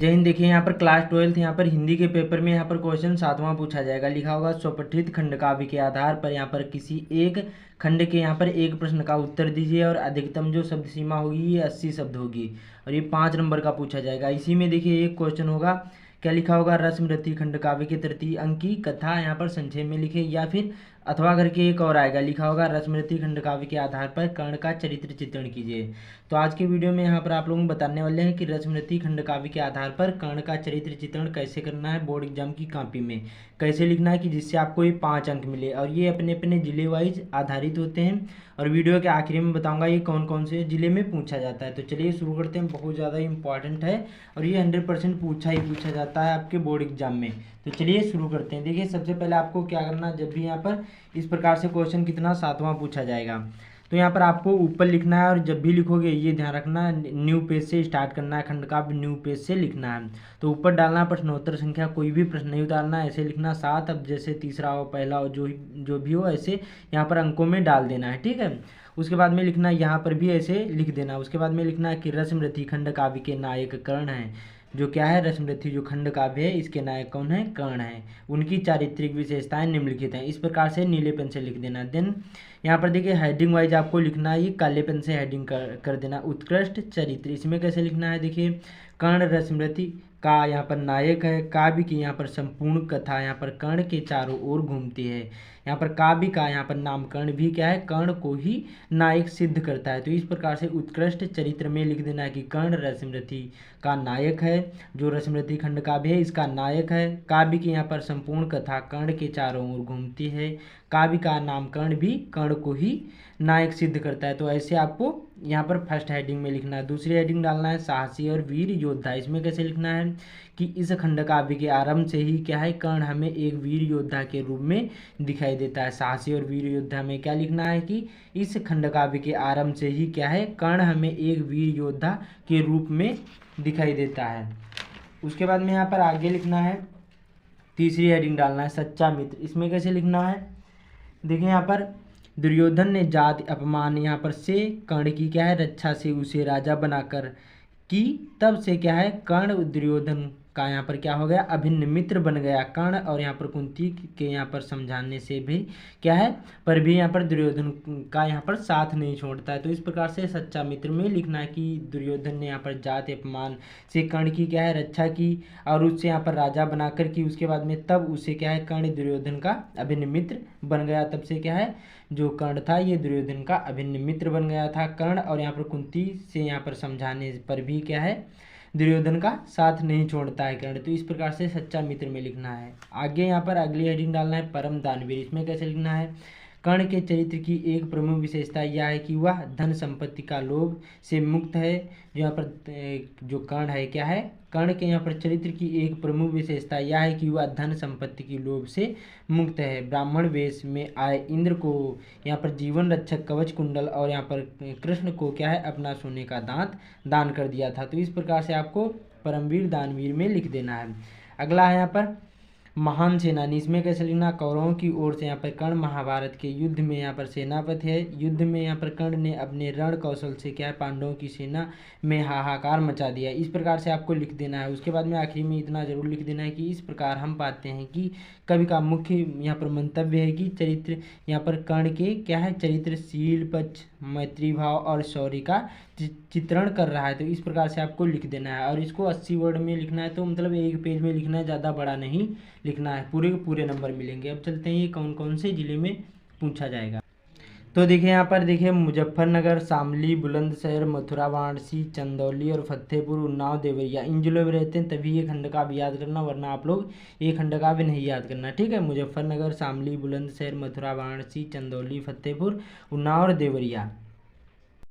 जय हिंद। देखिए यहाँ पर क्लास 12th यहाँ पर हिंदी के पेपर में यहाँ पर क्वेश्चन 7वां पूछा जाएगा। लिखा होगा स्वपठित खंड काव्य के आधार पर यहाँ पर किसी एक खंड के यहाँ पर एक प्रश्न का उत्तर दीजिए और अधिकतम जो शब्द सीमा होगी ये 80 शब्द होगी और ये 5 नंबर का पूछा जाएगा। इसी में देखिए एक क्वेश्चन होगा, क्या लिखा होगा, रश्मिरथी खंड काव्य के तृतीय अंक की कथा यहाँ पर संक्षेप में लिखे, या फिर अथवा करके एक और आएगा, लिखा होगा रश्मिरथी खंड काव्य के आधार पर कर्ण का चरित्र चित्रण कीजिए। तो आज के वीडियो में यहाँ पर आप लोगों को बताने वाले हैं कि रश्मिरथी खंड काव्य के आधार पर कर्ण का चरित्र चित्रण कैसे करना है, बोर्ड एग्जाम की कॉपी में कैसे लिखना है कि जिससे आपको ये 5 अंक मिले। और ये अपने अपने जिले वाइज आधारित होते हैं और वीडियो के आखिरी में बताऊंगा ये कौन कौन से जिले में पूछा जाता है। तो चलिए शुरू करते हैं। बहुत ज़्यादा इंपॉर्टेंट है और ये 100% पूछा ही पूछा जाता है आपके बोर्ड एग्जाम में। तो चलिए शुरू करते हैं। देखिए सबसे पहले आपको क्या करना, जब भी यहाँ पर इस प्रकार से क्वेश्चन कितना 7वां पूछा जाएगा तो यहाँ पर आपको ऊपर लिखना है और जब भी लिखोगे ये ध्यान रखना, न्यू पेज से स्टार्ट करना है, खंड काव्य न्यू पेज से लिखना है। तो ऊपर डालना प्रश्नोत्तर संख्या, कोई भी प्रश्न नहीं उतारना, ऐसे लिखना 7। अब जैसे तीसरा हो, पहला हो, जो भी हो ऐसे यहाँ पर अंकों में डाल देना है, ठीक है। उसके बाद में लिखना, यहाँ पर भी ऐसे लिख देना। उसके बाद में लिखना कि रश्मिरथी खंड काव्य के नायक कर्ण हैं। जो क्या है, रश्मिरथी जो खंड काव्य है इसके नायक कौन है, कर्ण है। उनकी चारित्रिक विशेषताएं निम्नलिखित हैं। इस प्रकार से नीले पेन से लिख देना। देन यहाँ पर देखिए हेडिंग वाइज आपको लिखना है, ये काले पेन से हेडिंग कर देना। उत्कृष्ट चरित्र, इसमें कैसे लिखना है, देखिए कर्ण रश्मिरथी का यहाँ पर नायक है। काव्य की यहाँ पर संपूर्ण कथा यहाँ पर कर्ण के चारों ओर घूमती है। यहाँ पर काव्य का यहाँ पर नामकरण भी क्या है, कर्ण को ही नायक सिद्ध करता है। तो इस प्रकार से उत्कृष्ट चरित्र में लिख देना है कि कर्ण रश्मिरथी का नायक है। जो रश्मिरथी खंड काव्य है इसका नायक है। काव्य की यहाँ पर संपूर्ण कथा कर्ण के चारों ओर घूमती है। काव्य का नामकरण भी कर्ण को ही नायक सिद्ध करता है। तो ऐसे आपको यहाँ पर फर्स्ट हेडिंग में लिखना है। दूसरी हेडिंग डालना है साहसी और वीर योद्धा। इसमें कैसे लिखना है कि इस खंड काव्य के आरंभ से ही क्या है, कर्ण हमें एक वीर योद्धा के रूप में दिखाई देता है। साहसी और वीर योद्धा में क्या लिखना है कि इस खंड काव्य के आरंभ से ही क्या है, कर्ण हमें एक वीर योद्धा के रूप में दिखाई देता है। उसके बाद में यहाँ पर आगे लिखना है, तीसरी हेडिंग डालना है सच्चा मित्र। इसमें कैसे लिखना है, देखिए यहाँ पर दुर्योधन ने जाति अपमान यहाँ पर से कर्ण की क्या है रक्षा से उसे राजा बनाकर की, तब से क्या है कर्ण दुर्योधन का यहाँ पर क्या हो गया, अभिन्न मित्र बन गया कर्ण। और यहाँ पर कुंती के यहाँ पर समझाने से भी क्या है, पर भी यहाँ पर दुर्योधन का यहाँ पर साथ नहीं छोड़ता है। तो इस प्रकार से सच्चा मित्र में लिखना है कि दुर्योधन ने यहाँ पर जाति अपमान से कर्ण की क्या है रक्षा की और उससे यहाँ पर राजा बनाकर की। उसके बाद में तब उसे क्या है कर्ण दुर्योधन का अभिन्न मित्र बन गया। तब से क्या है जो कर्ण था ये दुर्योधन का अभिन्न मित्र बन गया था कर्ण। और यहाँ पर कुंती से यहाँ पर समझाने पर भी क्या है दुर्योधन का साथ नहीं छोड़ता है कर्ण। तो इस प्रकार से सच्चा मित्र में लिखना है। आगे यहाँ पर अगली हेडिंग डालना है परम दानवीर। इसमें कैसे लिखना है, कर्ण के चरित्र की एक प्रमुख विशेषता यह है कि वह धन संपत्ति का लोभ से मुक्त है। जो यहाँ पर जो कर्ण है क्या है, कर्ण के यहाँ पर चरित्र की एक प्रमुख विशेषता यह है कि वह धन संपत्ति की लोभ से मुक्त है। ब्राह्मण वेश में आए इंद्र को यहाँ पर जीवन रक्षक कवच कुंडल और यहाँ पर कृष्ण को क्या है अपना सोने का दांत दान कर दिया था। तो इस प्रकार से आपको परमवीर दानवीर में लिख देना है। अगला है यहाँ पर महान सेनानी। इसमें कैसे लिखना, कौरवों की ओर से यहाँ पर कर्ण महाभारत के युद्ध में यहाँ पर सेनापति है। युद्ध में यहाँ पर कर्ण ने अपने रण कौशल से क्या है पांडवों की सेना में हाहाकार मचा दिया। इस प्रकार से आपको लिख देना है। उसके बाद में आखिरी में इतना जरूर लिख देना है कि इस प्रकार हम पाते हैं कि कवि का मुख्य यहाँ पर मंतव्य है कि चरित्र यहाँ पर कर्ण के क्या है चरित्रशील पक्ष मैत्री भाव और शौर्य का चित्रण कर रहा है। तो इस प्रकार से आपको लिख देना है और इसको 80 वर्ड में लिखना है। तो मतलब एक पेज में लिखना है, ज़्यादा बड़ा नहीं लिखना है, पूरे के पूरे नंबर मिलेंगे। अब चलते हैं ये कौन कौन से जिले में पूछा जाएगा। तो देखिए यहाँ पर देखिए मुजफ्फरनगर, शामली, बुलंदशहर, मथुरा, वाराणसी, चंदौली और फतेहपुर, उन्नाव, देवरिया, इन जिलों में रहते हैं। तभी ये खंड काव्य याद करना, वरना आप लोग ये खंड काव्य नहीं याद करना, ठीक है। मुजफ्फरनगर, शामली, बुलंदशहर, मथुरा, वाराणसी, चंदौली, फतेहपुर, उन्नाव और देवरिया।